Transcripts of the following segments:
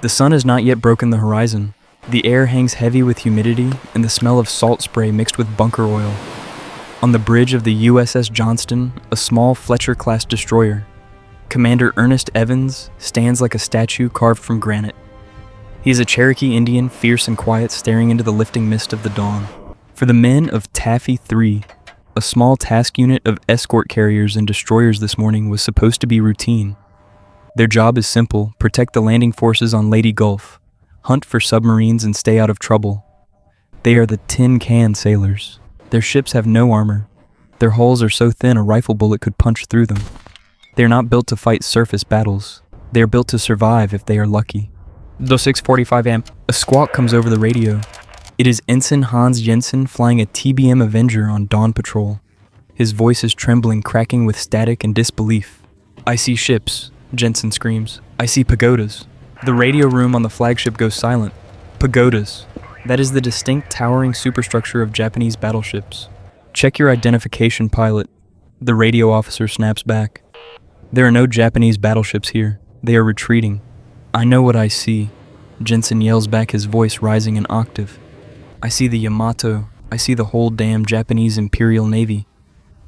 The sun has not yet broken the horizon. The air hangs heavy with humidity and the smell of salt spray mixed with bunker oil. On the bridge of the USS Johnston, a small Fletcher-class destroyer, Commander Ernest Evans stands like a statue carved from granite. He is a Cherokee Indian, fierce and quiet, staring into the lifting mist of the dawn. For the men of Taffy 3, a small task unit of escort carriers and destroyers this morning was supposed to be routine. Their job is simple: protect the landing forces on Lady Gulf, hunt for submarines and stay out of trouble. They are the tin can sailors. Their ships have no armor. Their hulls are so thin a rifle bullet could punch through them. They are not built to fight surface battles. They are built to survive if they are lucky. 6:45 amp. A squawk comes over the radio. It is Ensign Hans Jensen flying a TBM Avenger on dawn patrol. His voice is trembling, cracking with static and disbelief. "I see ships," Jensen screams. "I see pagodas." The radio room on the flagship goes silent. Pagodas. That is the distinct towering superstructure of Japanese battleships. "Check your identification, pilot," the radio officer snaps back. "There are no Japanese battleships here. They are retreating." "I know what I see," Jensen yells back, his voice rising an octave. "I see the Yamato. I see the whole damn Japanese Imperial Navy."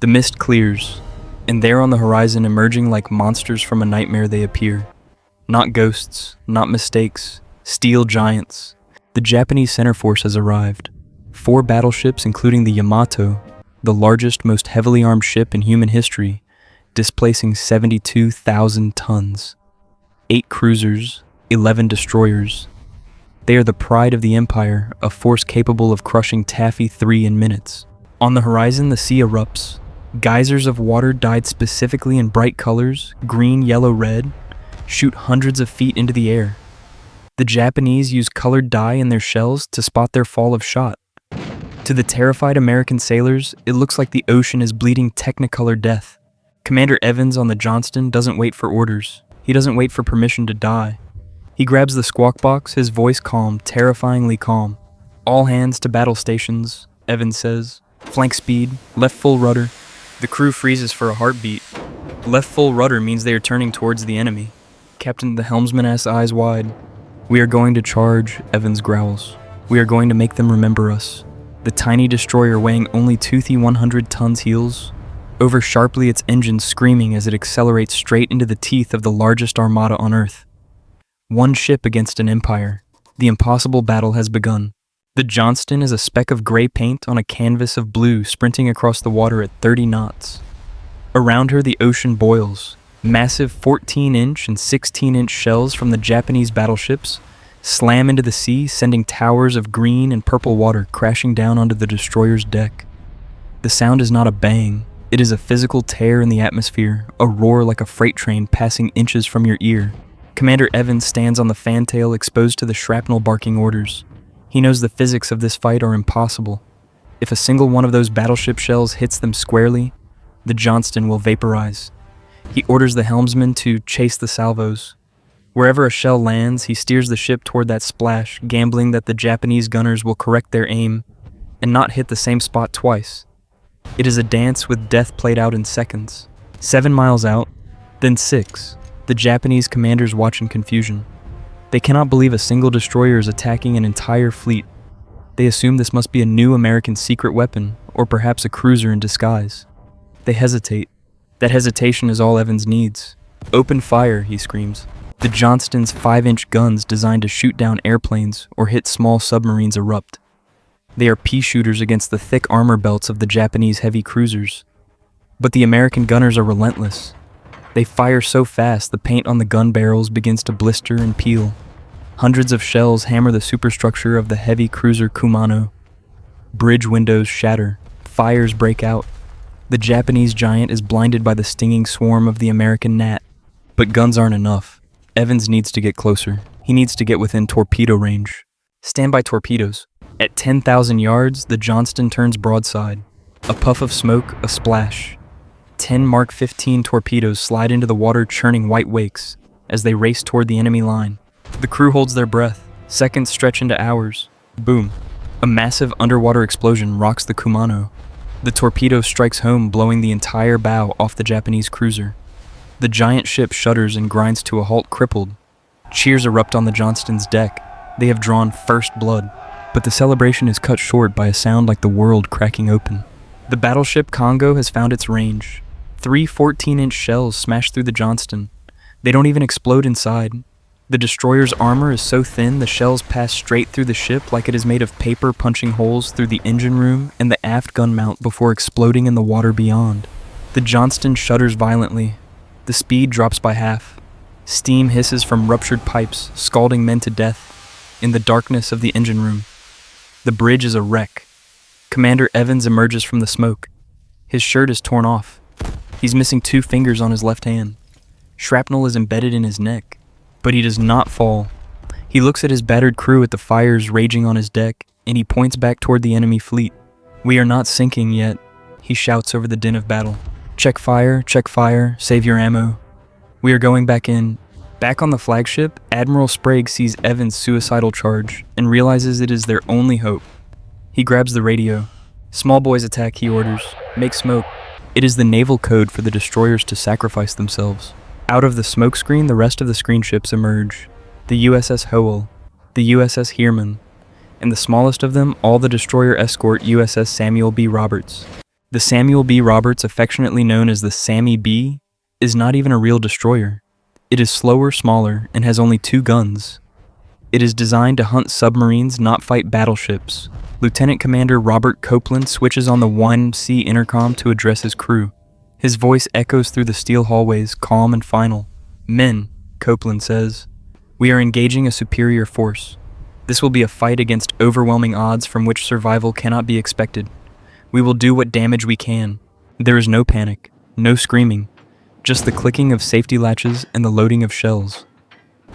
The mist clears, and there on the horizon, emerging like monsters from a nightmare, they appear. Not ghosts, not mistakes, steel giants. The Japanese center force has arrived. 4 battleships, including the Yamato, the largest, most heavily armed ship in human history, displacing 72,000 tons. 8 cruisers, 11 destroyers. They are the pride of the Empire, a force capable of crushing Taffy 3 in minutes. On the horizon, the sea erupts. Geysers of water dyed specifically in bright colors, green, yellow, red, shoot hundreds of feet into the air. The Japanese use colored dye in their shells to spot their fall of shot. To the terrified American sailors, it looks like the ocean is bleeding technicolor death. Commander Evans on the Johnston doesn't wait for orders. He doesn't wait for permission to die. He grabs the squawk box, his voice calm, terrifyingly calm. "All hands to battle stations," Evans says. "Flank speed, left full rudder." The crew freezes for a heartbeat. Left full rudder means they are turning towards the enemy. Captain, the helmsman asks, eyes wide. "We are going to charge," Evans growls. "We are going to make them remember us." The tiny destroyer, weighing only toothy 100 tons, heels over sharply, its engine screaming as it accelerates straight into the teeth of the largest armada on Earth. One ship against an empire. The impossible battle has begun. The Johnston is a speck of gray paint on a canvas of blue, sprinting across the water at 30 knots. Around her, the ocean boils. Massive 14-inch and 16-inch shells from the Japanese battleships slam into the sea, sending towers of green and purple water crashing down onto the destroyer's deck. The sound is not a bang. It is a physical tear in the atmosphere, a roar like a freight train passing inches from your ear. Commander Evans stands on the fantail, exposed to the shrapnel barking orders. He knows the physics of this fight are impossible. If a single one of those battleship shells hits them squarely, the Johnston will vaporize. He orders the helmsman to chase the salvos. Wherever a shell lands, he steers the ship toward that splash, gambling that the Japanese gunners will correct their aim and not hit the same spot twice. It is a dance with death played out in seconds. 7 miles out, then 6. The Japanese commanders watch in confusion. They cannot believe a single destroyer is attacking an entire fleet. They assume this must be a new American secret weapon, or perhaps a cruiser in disguise. They hesitate. That hesitation is all Evans needs. "Open fire," he screams. The Johnston's 5-inch guns designed to shoot down airplanes or hit small submarines erupt. They are pea shooters against the thick armor belts of the Japanese heavy cruisers. But the American gunners are relentless. They fire so fast the paint on the gun barrels begins to blister and peel. Hundreds of shells hammer the superstructure of the heavy cruiser Kumano. Bridge windows shatter. Fires break out. The Japanese giant is blinded by the stinging swarm of the American gnat. But guns aren't enough. Evans needs to get closer. He needs to get within torpedo range. Standby torpedoes. At 10,000 yards, the Johnston turns broadside. A puff of smoke, a splash. 10 Mark 15 torpedoes slide into the water, churning white wakes as they race toward the enemy line. The crew holds their breath. Seconds stretch into hours. Boom. A massive underwater explosion rocks the Kumano. The torpedo strikes home, blowing the entire bow off the Japanese cruiser. The giant ship shudders and grinds to a halt, crippled. Cheers erupt on the Johnston's deck. They have drawn first blood. But the celebration is cut short by a sound like the world cracking open. The battleship Congo has found its range. 3 14-inch shells smash through the Johnston. They don't even explode inside. The destroyer's armor is so thin the shells pass straight through the ship like it is made of paper, punching holes through the engine room and the aft gun mount before exploding in the water beyond. The Johnston shudders violently. The speed drops by half. Steam hisses from ruptured pipes, scalding men to death in the darkness of the engine room. The bridge is a wreck. Commander Evans emerges from the smoke. His shirt is torn off. He's missing 2 fingers on his left hand. Shrapnel is embedded in his neck. But he does not fall. He looks at his battered crew at the fires raging on his deck, and he points back toward the enemy fleet. "We are not sinking yet," he shouts over the din of battle. Check fire, save your ammo. We are going back in." Back on the flagship, Admiral Sprague sees Evans' suicidal charge and realizes it is their only hope. He grabs the radio. "Small boys attack," he orders. "Make smoke." It is the naval code for the destroyers to sacrifice themselves. Out of the smoke screen, the rest of the screen ships emerge. The USS Howell, the USS Heermann, and the smallest of them, all the destroyer escort USS Samuel B. Roberts. The Samuel B. Roberts, affectionately known as the Sammy B, is not even a real destroyer. It is slower, smaller, and has only 2 guns. It is designed to hunt submarines, not fight battleships. Lieutenant Commander Robert Copeland switches on the 1C intercom to address his crew. His voice echoes through the steel hallways, calm and final. "Men," Copeland says, "we are engaging a superior force. This will be a fight against overwhelming odds from which survival cannot be expected. We will do what damage we can." There is no panic, no screaming, just the clicking of safety latches and the loading of shells.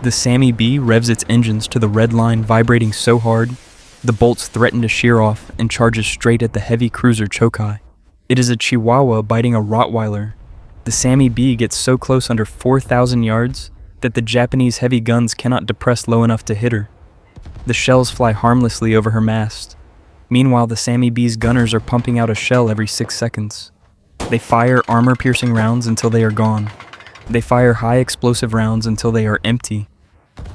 The Sammy B revs its engines to the red line, vibrating so hard, the bolts threaten to shear off and charges straight at the heavy cruiser Chokai. It is a Chihuahua biting a Rottweiler. The Sammy B gets so close under 4,000 yards that the Japanese heavy guns cannot depress low enough to hit her. The shells fly harmlessly over her mast. Meanwhile, the Sammy B's gunners are pumping out a shell every 6 seconds. They fire armor-piercing rounds until they are gone. They fire high-explosive rounds until they are empty.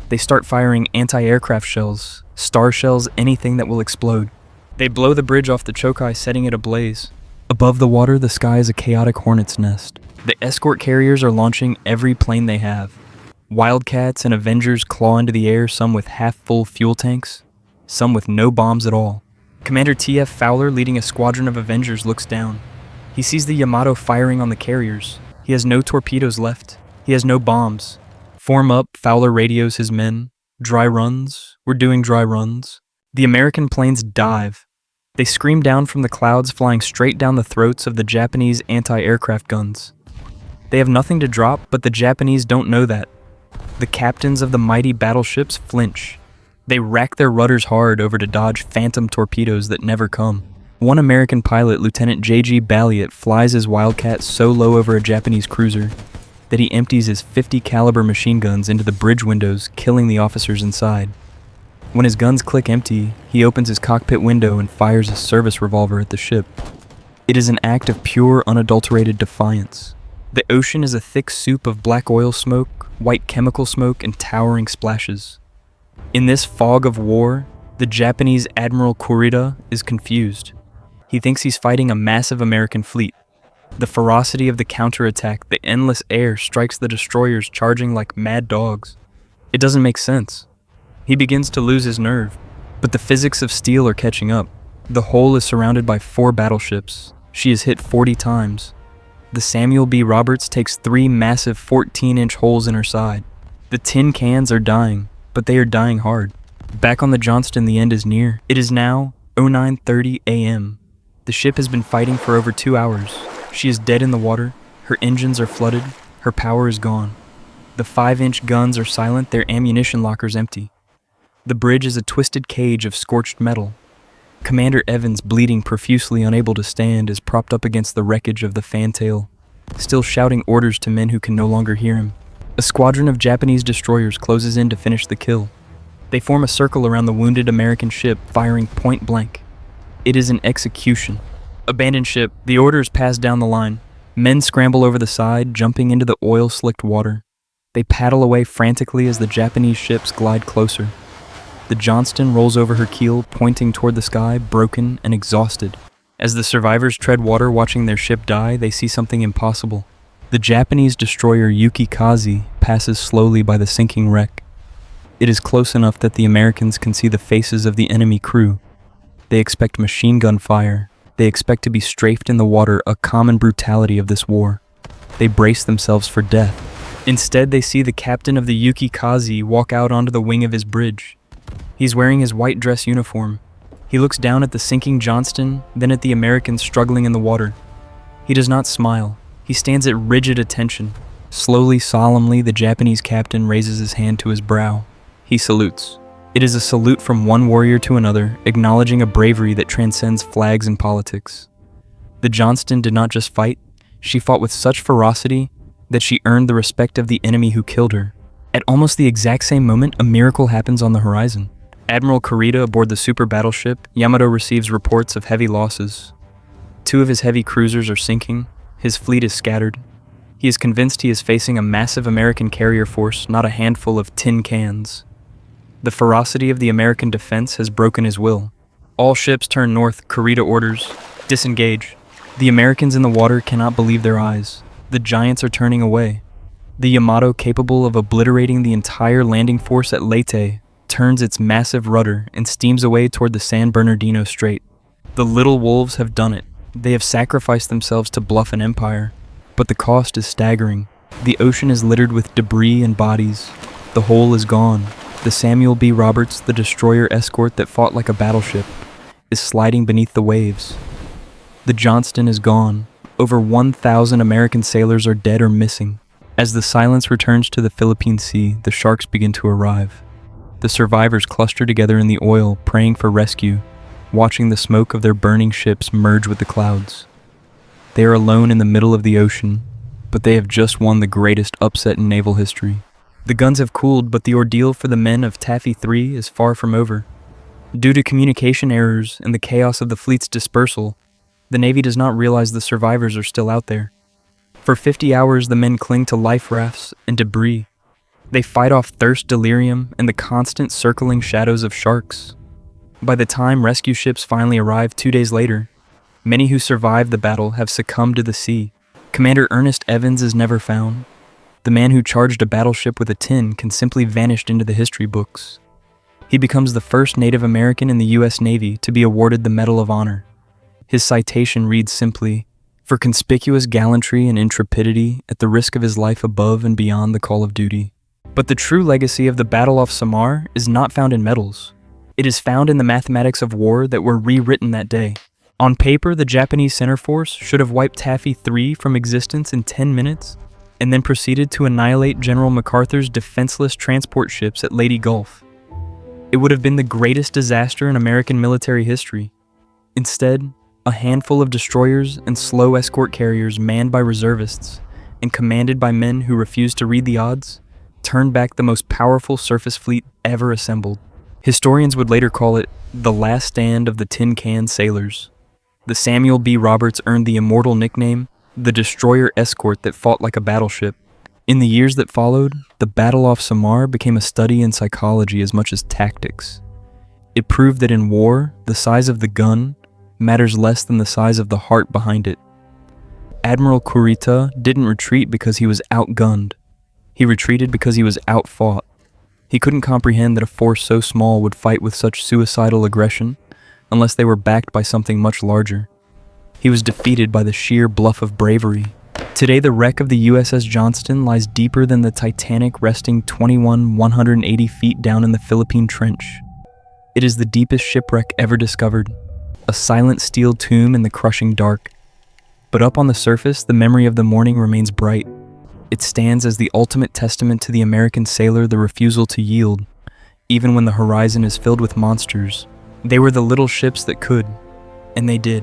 They start firing anti-aircraft shells, star shells, anything that will explode. They blow the bridge off the Chokai, setting it ablaze. Above the water, the sky is a chaotic hornet's nest. The escort carriers are launching every plane they have. Wildcats and Avengers claw into the air, some with half-full fuel tanks, some with no bombs at all. Commander T.F. Fowler, leading a squadron of Avengers, looks down. He sees the Yamato firing on the carriers. He has no torpedoes left. He has no bombs. "Form up," Fowler radios his men. "Dry runs. We're doing dry runs." The American planes dive. They scream down from the clouds, flying straight down the throats of the Japanese anti-aircraft guns. They have nothing to drop, but the Japanese don't know that. The captains of the mighty battleships flinch. They rack their rudders hard over to dodge phantom torpedoes that never come. One American pilot, Lieutenant J.G. Balliet, flies his Wildcat so low over a Japanese cruiser that he empties his .50 caliber machine guns into the bridge windows, killing the officers inside. When his guns click empty, he opens his cockpit window and fires a service revolver at the ship. It is an act of pure, unadulterated defiance. The ocean is a thick soup of black oil smoke, white chemical smoke, and towering splashes. In this fog of war, the Japanese Admiral Kurita is confused. He thinks he's fighting a massive American fleet. The ferocity of the counterattack, the endless air, strikes the destroyers charging like mad dogs. It doesn't make sense. He begins to lose his nerve, but the physics of steel are catching up. The hull is surrounded by 4 battleships. She is hit 40 times. The Samuel B. Roberts takes 3 massive 14-inch holes in her side. The tin cans are dying, but they are dying hard. Back on the Johnston, the end is near. It is now 09:30 a.m. The ship has been fighting for over 2 hours. She is dead in the water. Her engines are flooded. Her power is gone. The 5-inch guns are silent, their ammunition lockers empty. The bridge is a twisted cage of scorched metal. Commander Evans, bleeding profusely, unable to stand, is propped up against the wreckage of the fantail, still shouting orders to men who can no longer hear him. A squadron of Japanese destroyers closes in to finish the kill. They form a circle around the wounded American ship, firing point blank. It is an execution. "Abandon ship." The order is passed down the line. Men scramble over the side, jumping into the oil-slicked water. They paddle away frantically as the Japanese ships glide closer. The Johnston rolls over her keel, pointing toward the sky, broken and exhausted. As the survivors tread water watching their ship die, they see something impossible. The Japanese destroyer Yukikaze passes slowly by the sinking wreck. It is close enough that the Americans can see the faces of the enemy crew. They expect machine gun fire. They expect to be strafed in the water, a common brutality of this war. They brace themselves for death. Instead, they see the captain of the Yukikaze walk out onto the wing of his bridge. He's wearing his white dress uniform. He looks down at the sinking Johnston, then at the Americans struggling in the water. He does not smile. He stands at rigid attention. Slowly, solemnly, the Japanese captain raises his hand to his brow. He salutes. It is a salute from one warrior to another, acknowledging a bravery that transcends flags and politics. The Johnston did not just fight, she fought with such ferocity that she earned the respect of the enemy who killed her. At almost the exact same moment, a miracle happens on the horizon. Admiral Kurita aboard the super battleship, Yamato receives reports of heavy losses. 2 of his heavy cruisers are sinking, his fleet is scattered. He is convinced he is facing a massive American carrier force, not a handful of tin cans. The ferocity of the American defense has broken his will. All ships turn north, Kurita orders, disengage. The Americans in the water cannot believe their eyes. The giants are turning away. The Yamato, capable of obliterating the entire landing force at Leyte, turns its massive rudder and steams away toward the San Bernardino Strait. The little wolves have done it. They have sacrificed themselves to bluff an empire, but the cost is staggering. The ocean is littered with debris and bodies. The whole is gone. The Samuel B. Roberts, the destroyer escort that fought like a battleship, is sliding beneath the waves. The Johnston is gone. Over 1,000 American sailors are dead or missing. As the silence returns to the Philippine Sea, the sharks begin to arrive. The survivors cluster together in the oil, praying for rescue, watching the smoke of their burning ships merge with the clouds. They are alone in the middle of the ocean, but they have just won the greatest upset in naval history. The guns have cooled, but the ordeal for the men of Taffy 3 is far from over. Due to communication errors and the chaos of the fleet's dispersal, the Navy does not realize the survivors are still out there. For 50 hours, the men cling to life rafts and debris. They fight off thirst, delirium, and the constant circling shadows of sharks. By the time rescue ships finally arrive 2 days later, many who survived the battle have succumbed to the sea. Commander Ernest Evans is never found. The man who charged a battleship with a tin can simply vanish into the history books. He becomes the first Native American in the U.S. Navy to be awarded the Medal of Honor. His citation reads simply, "For conspicuous gallantry and intrepidity at the risk of his life above and beyond the call of duty." But the true legacy of the Battle off Samar is not found in medals. It is found in the mathematics of war that were rewritten that day. On paper, the Japanese center force should have wiped Taffy 3 from existence in 10 minutes, and then proceeded to annihilate General MacArthur's defenseless transport ships at Leyte Gulf. It would have been the greatest disaster in American military history. Instead, a handful of destroyers and slow escort carriers manned by reservists and commanded by men who refused to read the odds turned back the most powerful surface fleet ever assembled. Historians would later call it the last stand of the tin can sailors. The Samuel B. Roberts earned the immortal nickname, the destroyer escort that fought like a battleship. In the years that followed, the battle off Samar became a study in psychology as much as tactics. It proved that in war, the size of the gun matters less than the size of the heart behind it. Admiral Kurita didn't retreat because he was outgunned. He retreated because he was outfought. He couldn't comprehend that a force so small would fight with such suicidal aggression unless they were backed by something much larger. He was defeated by the sheer bluff of bravery. Today, the wreck of the USS Johnston lies deeper than the Titanic, resting 180 feet down in the Philippine Trench. It is the deepest shipwreck ever discovered, a silent steel tomb in the crushing dark. But up on the surface, the memory of the morning remains bright. It stands as the ultimate testament to the American sailor, the refusal to yield, even when the horizon is filled with monsters. They were the little ships that could, and they did.